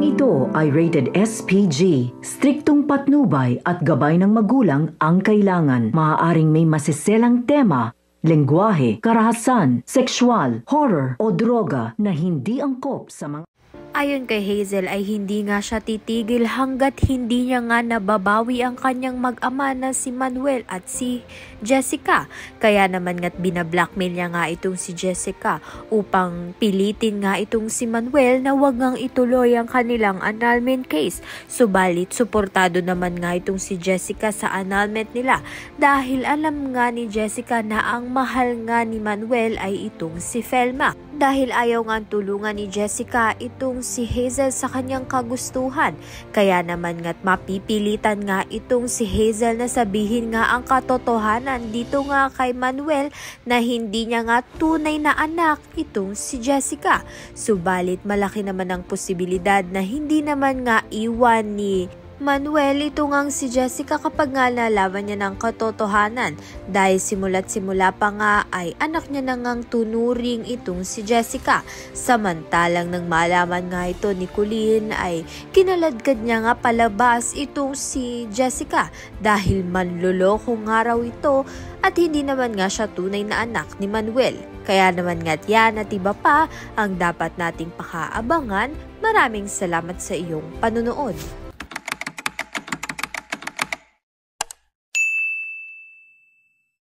ito ay rated SPG. Striktong patnubay at gabay ng magulang ang kailangan. Maaaring may masiselang tema, lengguwahe, karahasan, sexual, horror o droga na hindi angkop sa mga... Ayon kay Hazel ay hindi nga siya titigil hanggat hindi niya nga nababawi ang kanyang mag-ama na si Manuel at si Jessica. Kaya naman nga't binablockmail niya nga itong si Jessica upang pilitin nga itong si Manuel na wag ngang ituloy ang kanilang annulment case. Subalit suportado naman nga itong si Jessica sa annulment nila dahil alam nga ni Jessica na ang mahal nga ni Manuel ay itong si Felma. Dahil ayaw nga tulungan ni Jessica itong si Hazel sa kanyang kagustuhan. Kaya naman nga't mapipilitan nga itong si Hazel na sabihin nga ang katotohanan dito nga kay Manuel na hindi niya nga tunay na anak itong si Jessica. Subalit malaki naman ang posibilidad na hindi naman nga iwan ni Manuel ito ngang si Jessica kapag nga nalaman niya ng katotohanan dahil simula't simula pa nga ay anak niya na ngang tunuring itong si Jessica. Samantalang nang malaman nga ito ni Colleen ay kinaladkad niya nga palabas itong si Jessica dahil manloloko nga raw ito at hindi naman nga siya tunay na anak ni Manuel. Kaya naman nga't yan at iba pa ang dapat nating pakaabangan. Maraming salamat sa iyong panunood.